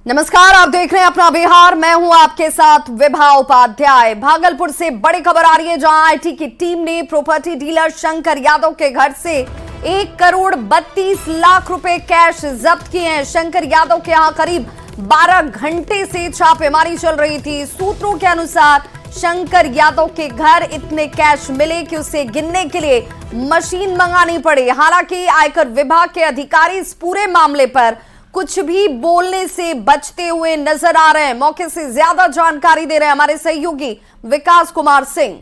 नमस्कार, आप देख रहे हैं अपना बिहार। मैं हूं आपके साथ विभा उपाध्याय। भागलपुर से बड़ी खबर आ रही है, जहां आईटी की टीम ने प्रॉपर्टी डीलर शंकर यादव के घर से 1,32,00,000 रुपए कैश जब्त किए हैं। शंकर यादव के यहां करीब 12 घंटे से छापेमारी चल रही थी। सूत्रों के अनुसार शंकर यादव के घर इतने कैश मिले कि उसे गिनने के लिए मशीन मंगानी पड़ी। हालांकि आयकर विभाग के अधिकारी इस पूरे मामले पर कुछ भी बोलने से बचते हुए नजर आ रहे हैं। मौके से ज्यादा जानकारी दे रहे हैं हमारे सहयोगी विकास कुमार सिंह।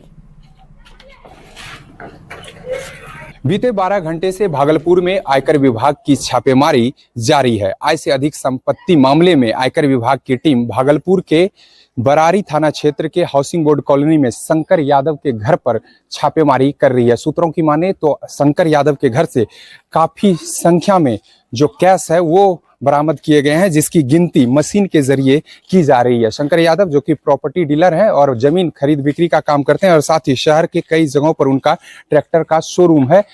बीते 12 घंटे से भागलपुर में आयकर विभाग की छापेमारी जारी है। आय से अधिक संपत्ति मामले में आयकर विभाग की टीम भागलपुर के बरारी थाना क्षेत्र के हाउसिंग बोर्ड कॉलोनी में शंकर यादव के घर पर छापेमारी कर रही है। सूत्रों की माने तो शंकर यादव के घर से काफी संख्या में जो कैश है वो बरामद किए गए हैं, जिसकी गिनती मशीन के जरिए की जा रही है। शंकर यादव जो कि प्रॉपर्टी डीलर हैं और जमीन खरीद बिक्री का काम करते हैं और साथ ही शहर के कई जगहों पर उनका ट्रैक्टर का शोरूम है।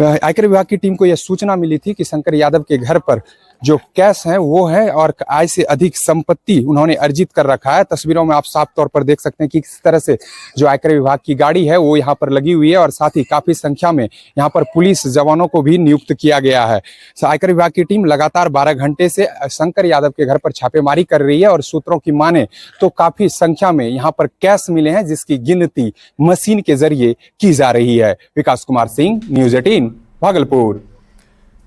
आयकर विभाग की टीम को यह सूचना मिली थी कि शंकर यादव के घर पर जो कैश है वो है और आय से अधिक संपत्ति उन्होंने अर्जित कर रखा है। तस्वीरों में आप साफ तौर पर देख सकते हैं कि किस तरह से जो आयकर विभाग की गाड़ी है वो यहाँ पर लगी हुई है और साथ ही काफी संख्या में यहाँ पर पुलिस जवानों को भी नियुक्त किया गया है। आयकर विभाग की टीम लगातार 12 घंटे से शंकर यादव के घर पर छापेमारी कर रही है और सूत्रों की माने तो काफी संख्या में यहाँ पर कैश मिले हैं, जिसकी गिनती मशीन के जरिए की जा रही है। विकास कुमार सिंह, न्यूज़ 18 भागलपुर।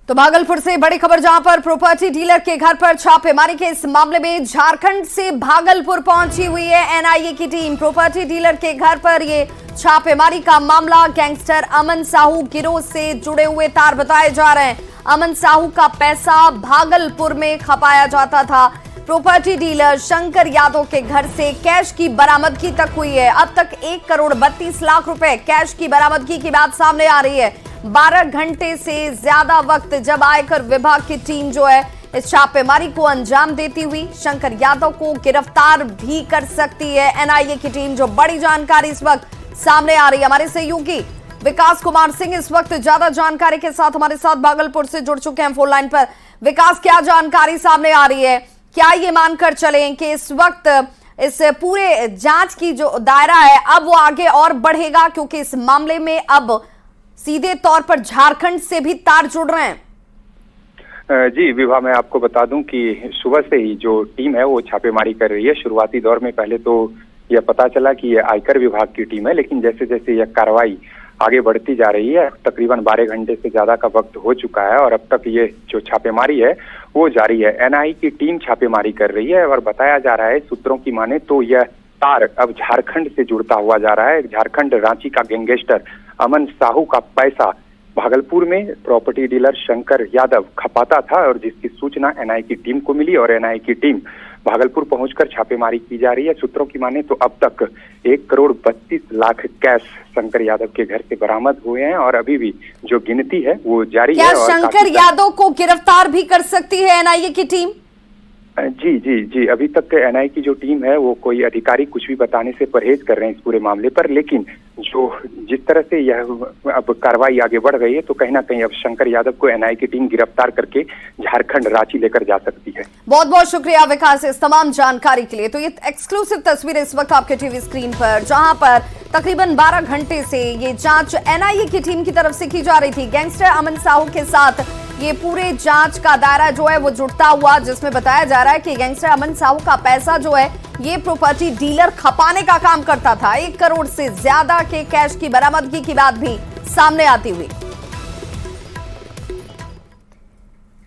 तो भागलपुर से बड़ी खबर, जहां पर प्रॉपर्टी डीलर के घर पर छापेमारी के इस मामले में झारखंड से भागलपुर पहुंची हुई है एनआईए की टीम। प्रॉपर्टी डीलर के घर पर ये छापेमारी का मामला गैंगस्टर अमन साहू गिरोह से जुड़े हुए तार बताए जा रहे हैं। अमन साहू का पैसा भागलपुर में खपाया जाता था। प्रॉपर्टी डीलर शंकर यादव के घर से कैश की बरामदगी तक हुई है। अब तक 1,32,00,000 रुपए कैश की बरामदगी की बात सामने आ रही है। 12 घंटे से ज्यादा वक्त जब आयकर विभाग की टीम जो है इस छापेमारी को अंजाम देती हुई शंकर यादव को गिरफ्तार भी कर सकती है एनआईए की टीम। जो बड़ी जानकारी इस वक्त सामने आ रही है, हमारे सहयोगी विकास कुमार सिंह इस वक्त ज्यादा जानकारी के साथ हमारे साथ भागलपुर से जुड़ चुके हैं फोन लाइन पर। विकास, क्या जानकारी सामने आ रही है? क्या ये मानकर चलें कि इस वक्त इस पूरे जांच की जो दायरा है अब वो आगे और बढ़ेगा, क्योंकि इस मामले में अब सीधे तौर पर झारखंड से भी तार जुड़ रहे हैं? जी विभा, मैं आपको बता दूं कि सुबह से ही जो टीम है वो छापेमारी कर रही है। शुरुआती दौर में पहले तो यह पता चला कि यह आयकर विभाग की टीम है, लेकिन जैसे जैसे यह कार्रवाई आगे बढ़ती जा रही है, तकरीबन 12 घंटे से ज्यादा का वक्त हो चुका है और अब तक ये जो छापेमारी है वो जारी है। एनआईए की टीम छापेमारी कर रही है और बताया जा रहा है, सूत्रों की माने तो यह तार अब झारखंड से जुड़ता हुआ जा रहा है। झारखंड रांची का गैंगस्टर अमन साहू का पैसा भागलपुर में प्रॉपर्टी डीलर शंकर यादव खपाता था और जिसकी सूचना एनआईए की टीम को मिली और एनआईए की टीम भागलपुर पहुंचकर छापेमारी की जा रही है। सूत्रों की माने तो अब तक 1,32,00,000 कैश शंकर यादव के घर से बरामद हुए हैं और अभी भी जो गिनती है वो जारी है। क्या शंकर यादव को गिरफ्तार भी कर सकती है एनआईए की टीम? जी जी जी, अभी तक एनआईए की जो टीम है वो कोई अधिकारी कुछ भी बताने से परहेज कर रहे हैं इस पूरे मामले पर, लेकिन जो जिस तरह से यह अब कार्रवाई आगे बढ़ रही है तो कहीं ना कहीं अब शंकर यादव को एनआईए की टीम गिरफ्तार करके झारखंड रांची लेकर जा सकती है। बहुत बहुत शुक्रिया विकास इस तमाम जानकारी के लिए। तो ये एक्सक्लूसिव तस्वीर इस वक्त आपके टीवी स्क्रीन पर, जहां पर तकरीबन 12 घंटे से ये जांच एनआईए की टीम की तरफ से की जा रही थी। गैंगस्टर अमन साहू के साथ ये पूरे जांच का दायरा जो है वो जुड़ता हुआ, जिसमें बताया जा रहा है कि गैंगस्टर अमन साहू का पैसा जो है ये प्रॉपर्टी डीलर खपाने का काम करता था। 1 करोड़ से ज्यादा के कैश की बरामदगी की बात भी सामने आती हुई।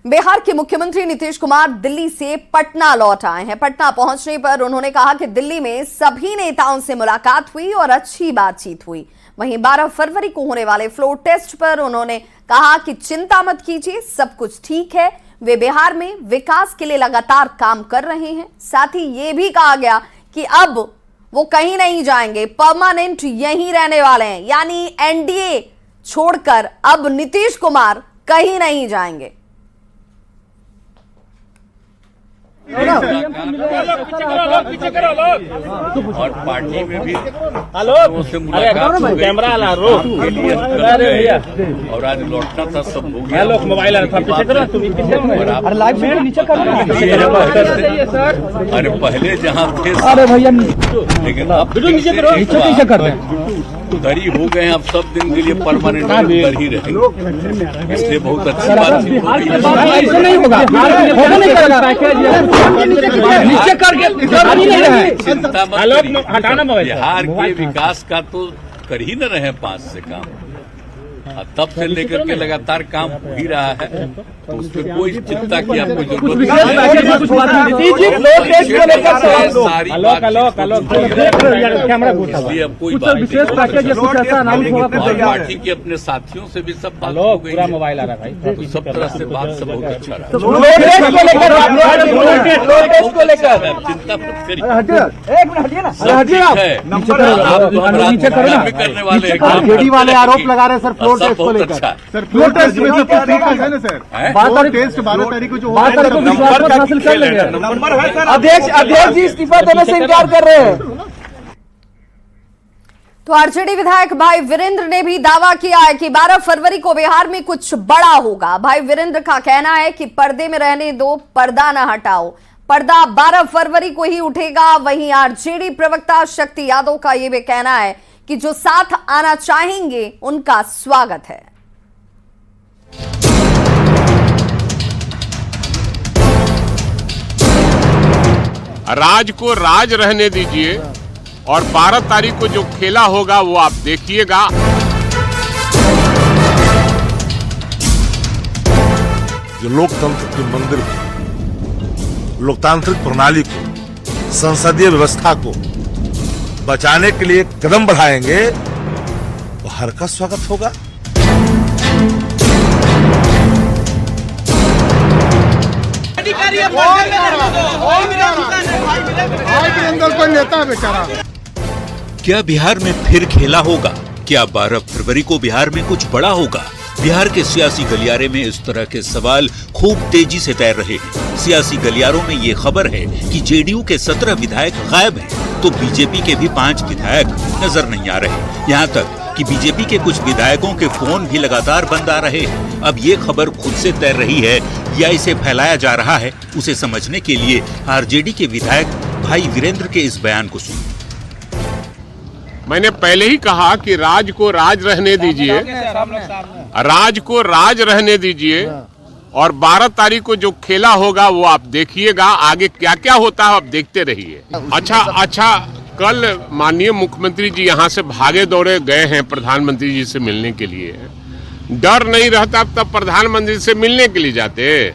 बिहार के मुख्यमंत्री नीतीश कुमार दिल्ली से पटना लौट आए हैं। पटना पहुंचने पर उन्होंने कहा कि दिल्ली में सभी नेताओं से मुलाकात हुई और अच्छी बातचीत हुई। वहीं 12 फरवरी को होने वाले फ्लोर टेस्ट पर उन्होंने कहा कि चिंता मत कीजिए, सब कुछ ठीक है। वे बिहार में विकास के लिए लगातार काम कर रहे हैं। साथ ही ये भी कहा गया कि अब वो कहीं नहीं जाएंगे, परमानेंट यहीं रहने वाले हैं, यानी एनडीए छोड़कर अब नीतीश कुमार कहीं नहीं जाएंगे। और पार्टी में भी कैमरा और आज लौटना था, सब हो गया। मोबाइल अरे पहले जहाँ थे, अरे भैया लेकिन अब नीचे कर रहे हैं। दरी हो गए हैं, अब सब दिन के लिए परमानेंट दर ही रहेंगे, इसलिए बहुत अच्छी बात नहीं होगा, नीचे करके चिंता मत हटाना। बिहार के विकास का तो कर ही न रहे 5 से काम, तब से लेकर के लगातार काम हो ही रहा है, तो उसमें कोई चिंता की आपको जरूरत नहीं। इसलिए अब कोई बात नहीं। और पार्टी के अपने साथियों से भी सब बात हो गई, मोबाइल आ रहा है भाई, तो सब तरह से बात सब बहुत अच्छा रहा। चिंता मत करिए, करने वाले वाले आरोप लगा रहे हैं सर, फ्लोर टेस्ट को लेकर। अच्छा सर फ्लोर टेस्ट में तो है ना सर, 12 तारीख को जो हासिल कर लेंगे। अध्यक्ष जी इस्तीफा देने से इनकार कर रहे हैं। तो आरजेडी विधायक भाई वीरेंद्र ने भी दावा किया है कि 12 फरवरी को बिहार में कुछ बड़ा होगा। भाई वीरेंद्र का कहना है कि पर्दे में रहने दो, पर्दा न हटाओ, पर्दा 12 फरवरी को ही उठेगा। वहीं आरजेडी प्रवक्ता शक्ति यादव का यह भी कहना है कि जो साथ आना चाहेंगे उनका स्वागत है। राज को राज रहने दीजिए और 12 तारीख को जो खेला होगा वो आप देखिएगा। जो लोकतंत्र के मंदिर को, लोकतांत्रिक प्रणाली को, संसदीय व्यवस्था को बचाने के लिए कदम बढ़ाएंगे, तो हर का स्वागत होगा। कोई नेता बेचारा। क्या बिहार में फिर खेला होगा? क्या 12 फरवरी को बिहार में कुछ बड़ा होगा? बिहार के सियासी गलियारे में इस तरह के सवाल खूब तेजी से तैर रहे हैं। सियासी गलियारों में ये खबर है कि जेडीयू के 17 विधायक गायब हैं, तो बीजेपी के भी 5 विधायक नजर नहीं आ रहे। यहाँ तक कि बीजेपी के कुछ विधायकों के फोन भी लगातार बंद आ रहे हैं। अब ये खबर खुद से तैर रही है या इसे फैलाया जा रहा है, उसे समझने के लिए आरजेडी के विधायक भाई वीरेंद्र के इस बयान को सुनिए। मैंने पहले ही कहा कि राज को राज रहने दीजिए, राज को राज रहने दीजिए और 12 तारीख को जो खेला होगा वो आप देखिएगा। आगे क्या क्या होता है आप देखते रहिए। अच्छा, कल माननीय मुख्यमंत्री जी यहाँ से भागे दौड़े गए हैं प्रधानमंत्री जी से मिलने के लिए। डर नहीं रहता तब प्रधानमंत्री से मिलने के लिए जाते।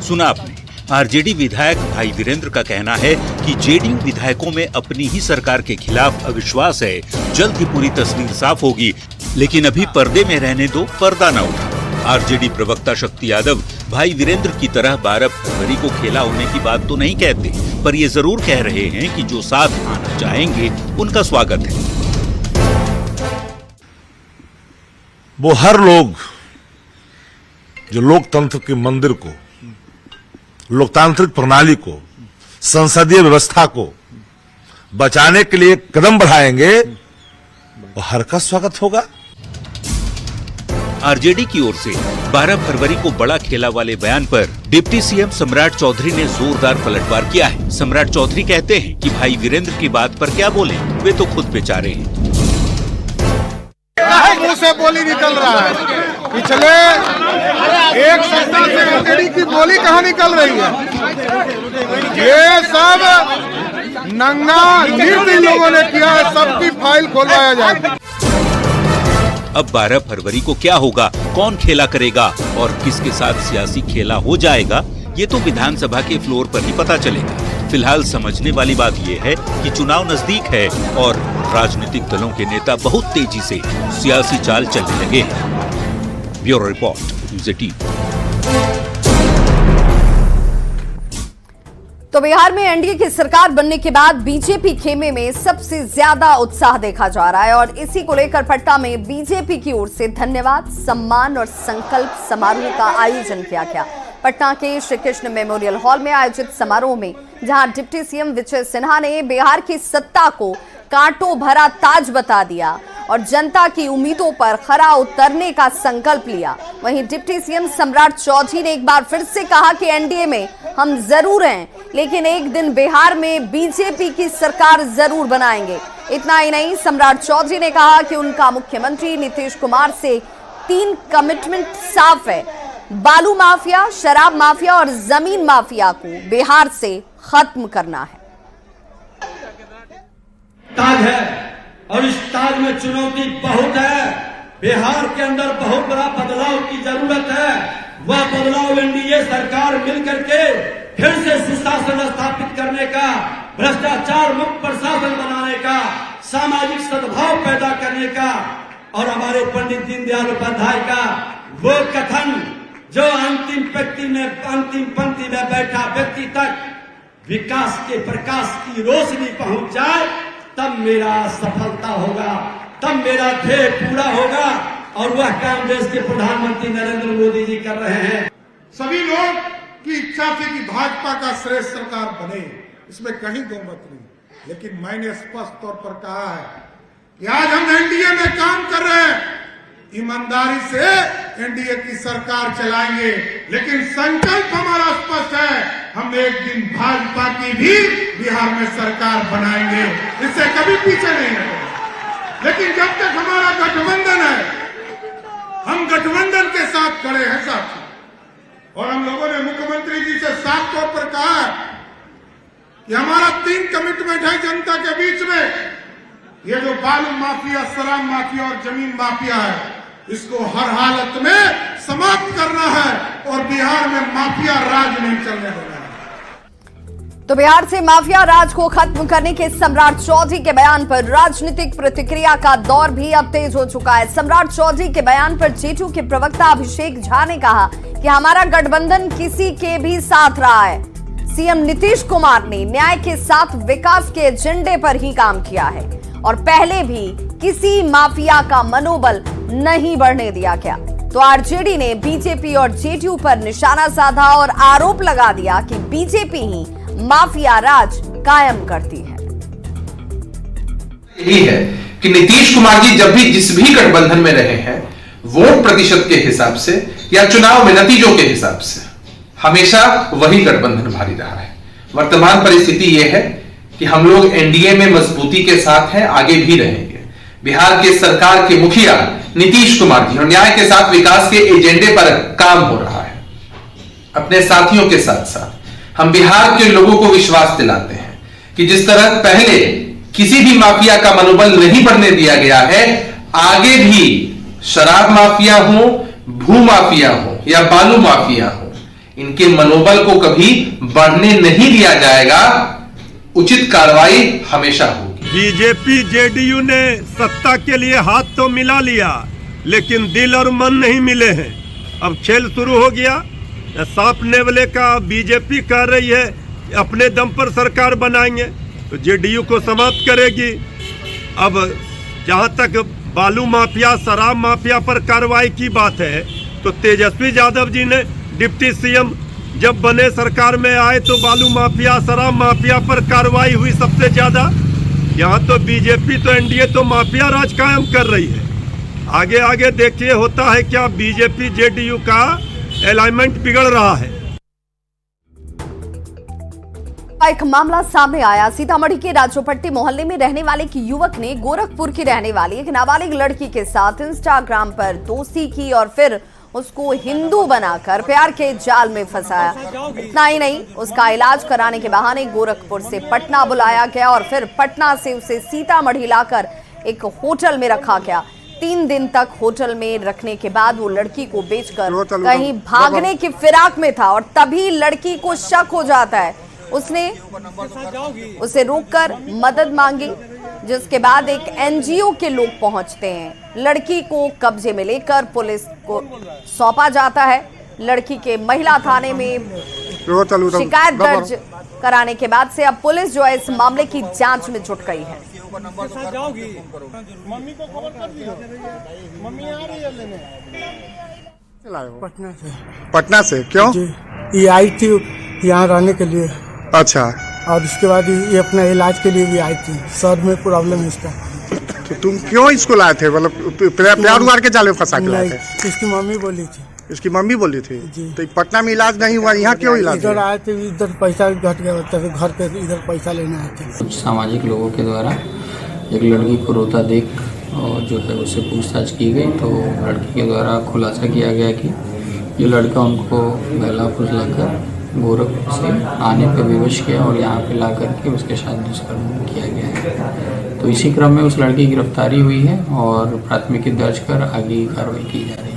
सुना आपने, आरजेडी विधायक भाई वीरेंद्र का कहना है कि जेडीयू विधायकों में अपनी ही सरकार के खिलाफ अविश्वास है। जल्द ही पूरी तस्वीर साफ होगी, लेकिन अभी पर्दे में रहने दो, पर्दा न उठा। आरजेडी प्रवक्ता शक्ति यादव भाई वीरेंद्र की तरह 12 फरवरी को खेला होने की बात तो नहीं कहते, पर ये जरूर कह रहे हैं कि जो साथ आना चाहेंगे उनका स्वागत है। वो हर लोग जो लोकतंत्र के मंदिर को, लोकतांत्रिक प्रणाली को, संसदीय व्यवस्था को बचाने के लिए कदम बढ़ाएंगे, वो हर का स्वागत होगा। आरजेडी की ओर से 12 फरवरी को बड़ा खेला वाले बयान पर डिप्टी सीएम सम्राट चौधरी ने जोरदार पलटवार किया है। सम्राट चौधरी कहते हैं कि भाई वीरेंद्र की बात पर क्या बोले, वे तो खुद बेचारे हैं। मुंह से बोली निकल रहा है, पिछले एक सप्ताह से आरजेडी की बोली कहाँ निकल रही है? ये सब नंगा निर्दयी लोगों ने किया है, सबकी फाइल खोलवाया जाए। अब 12 फरवरी को क्या होगा, कौन खेला करेगा और किसके साथ सियासी खेला हो जाएगा, ये तो विधानसभा के फ्लोर पर ही पता चलेगा। फिलहाल समझने वाली बात यह है कि चुनाव नजदीक है और राजनीतिक दलों के नेता बहुत तेजी से सियासी चाल चलने लगे हैं। Bureau report, news 18। तो बिहार में एनडीए की सरकार बनने के बाद बीजेपी खेमे में सबसे ज्यादा उत्साह देखा जा रहा है और इसी को लेकर पटना में बीजेपी की ओर से धन्यवाद, सम्मान और संकल्प समारोह का आयोजन किया गया। पटना के श्री कृष्ण मेमोरियल हॉल में आयोजित समारोह में, जहां डिप्टी सीएम विजय सिन्हा ने बिहार की सत्ता को कांटों भरा ताज बता दिया और जनता की उम्मीदों पर खरा उतरने का संकल्प लिया। वहीं डिप्टी सीएम सम्राट चौधरी ने एक बार फिर से कहा कि एनडीए में हम जरूर हैं, लेकिन एक दिन बिहार में बीजेपी की सरकार जरूर बनाएंगे। इतना ही नहीं, सम्राट चौधरी ने कहा कि उनका मुख्यमंत्री नीतीश कुमार से 3 कमिटमेंट साफ है। बालू माफिया, शराब माफिया और जमीन माफिया को बिहार से खत्म करना है। ताज है और इस ताज में चुनौती बहुत है। बिहार के अंदर बहुत बड़ा बदलाव की जरूरत है। वह बदलाव एनडीए सरकार मिलकर के फिर से सुशासन स्थापित करने का, भ्रष्टाचार मुक्त प्रशासन बनाने का, सामाजिक सद्भाव पैदा करने का और हमारे पंडित दीनदयाल उपाध्याय का वो कथन जो अंतिम पंक्ति में बैठा व्यक्ति तक विकास के प्रकाश की रोशनी पहुंच जाए, तब मेरा सफलता होगा, तब मेरा ध्येय पूरा होगा। और वह काम देश के प्रधानमंत्री नरेंद्र मोदी जी कर रहे हैं। सभी लोग की इच्छा थी कि भाजपा का श्रेष्ठ सरकार बने, इसमें कहीं दो मत नहीं। लेकिन मैंने स्पष्ट तौर पर कहा है कि आज हम एनडीए में काम कर रहे हैं, ईमानदारी से एनडीए की सरकार चलाएंगे, लेकिन संकल्प हमारा स्पष्ट है, हम एक दिन भाजपा की भी बिहार में सरकार बनाएंगे, इससे कभी पीछे नहीं हटेंगे। लेकिन जब तक हमारा गठबंधन है, हम गठबंधन के साथ खड़े हैं साथी। और हम लोगों ने मुख्यमंत्री जी से साफ तौर पर कहा कि हमारा 3 कमिटमेंट है जनता के बीच में। ये जो बालू माफिया, शराब माफिया और जमीन माफिया है, इसको हर हालत में समाप्त करना है और बिहार में माफिया राज नहीं चलने देना है। तो बिहार से माफिया राज को खत्म करने के सम्राट चौधरी के बयान पर राजनीतिक प्रतिक्रिया का दौर भी अब तेज हो चुका है। सम्राट चौधरी के बयान पर जेडीयू के प्रवक्ता अभिषेक झा ने कहा कि हमारा गठबंधन किसी के भी साथ रहा है। सीएम नीतीश कुमार ने न्याय के साथ विकास के एजेंडे पर ही काम किया है और पहले भी किसी माफिया का मनोबल नहीं बढ़ने दिया गया। तो आरजेडी ने बीजेपी और जेडीयू पर निशाना साधा और आरोप लगा दिया कि बीजेपी ही माफिया राज कायम करती है। यही है कि नीतीश कुमार जी जब भी जिस भी गठबंधन में रहे हैं, वोट प्रतिशत के हिसाब से या चुनाव में नतीजों के हिसाब से हमेशा वही गठबंधन भारी रहा है। वर्तमान परिस्थिति यह है कि हम लोग एनडीए में मजबूती के साथ हैं, आगे भी रहेंगे। बिहार के सरकार के मुखिया नीतीश कुमार जी और न्याय के साथ विकास के एजेंडे पर काम हो रहा है। अपने साथियों के साथ साथ हम बिहार के लोगों को विश्वास दिलाते हैं कि जिस तरह पहले किसी भी माफिया का मनोबल नहीं बढ़ने दिया गया है, आगे भी शराब माफिया हो, भू माफिया हो या बालू माफिया हो, इनके मनोबल को कभी बढ़ने नहीं दिया जाएगा। उचित कार्रवाई हमेशा होगी। बीजेपी जेडीयू ने सत्ता के लिए हाथ तो मिला लिया, लेकिन दिल और मन नहीं मिले हैं। अब खेल शुरू हो गया। साफ नेवले का बीजेपी कह रही है अपने दम पर सरकार बनाएंगे, तो जेडीयू को समाप्त करेगी। अब जहां तक बालू माफिया, शराब माफिया पर कार्रवाई की बात है, तो तेजस्वी यादव जी ने डिप्टी सीएम जब बने सरकार में आए तो बालू माफिया, शराब माफिया पर कार्रवाई हुई सबसे ज्यादा। यहाँ तो बीजेपी तो एनडीए तो माफिया राज कायम कर रही है। आगे आगे देखिए होता है क्या। बीजेपी जेडीयू का अलाइनमेंट बिगड़ रहा है। एक मामला सामने आया। सीतामढ़ी के राजोपट्टी मोहल्ले में रहने वाले एक युवक ने गोरखपुर की रहने वाली एक नाबालिग लड़की के साथ इंस्टाग्राम पर दोस्ती की और फिर उसको हिंदू बनाकर प्यार के जाल में फंसाया। इतना ही नहीं, उसका इलाज कराने के बहाने गोरखपुर से पटना बुलाया गया और फिर पटना से उसे सीतामढ़ी लाकर एक होटल में रखा गया। 3 दिन तक होटल में रखने के बाद वो लड़की को बेचकर कहीं भागने की फिराक में था और तभी लड़की को शक हो जाता है। उसने उसे रोककर मदद मांगी, जिसके बाद एक एनजीओ के लोग पहुंचते हैं। लड़की को कब्जे में लेकर पुलिस को सौंपा जाता है। लड़की के महिला थाने में शिकायत दर्ज कराने के बाद से अब पुलिस जो है इस मामले की जांच में जुट गई है। मम्मी को खबर कर दियो, मम्मी आ रही है लेने। पटना से क्यों? ये आई थी यहाँ रहने के लिए। अच्छा। और इसके बाद ये अपना इलाज के लिए भी आई थी, सर में प्रॉब्लम है इसका। तो तुम क्यों इसको लाए थे? मतलब प्यार उगार के जाल में फंसा के लाए थे? इसकी मम्मी बोली थी। इसकी मम्मी बोली थी? तो पटना में इलाज नहीं हुआ, यहाँ क्यों इलाज? इधर आए थे, इधर पैसा घट गया, घर के इधर पैसा लेने आए थे। कुछ सामाजिक लोगों के द्वारा एक लड़की को रोता देख और जो है उससे पूछताछ की गई, तो लड़की के द्वारा खुलासा किया गया कि ये लड़का उनको बहला फुसलाकर गोरखपुर से आने पर विवश किया और यहाँ पे ला करके उसके साथ दुष्कर्म किया गया है। तो इसी क्रम में उस लड़की की गिरफ्तारी हुई है और प्राथमिकी दर्ज कर आगे की कार्रवाई की जा रही है।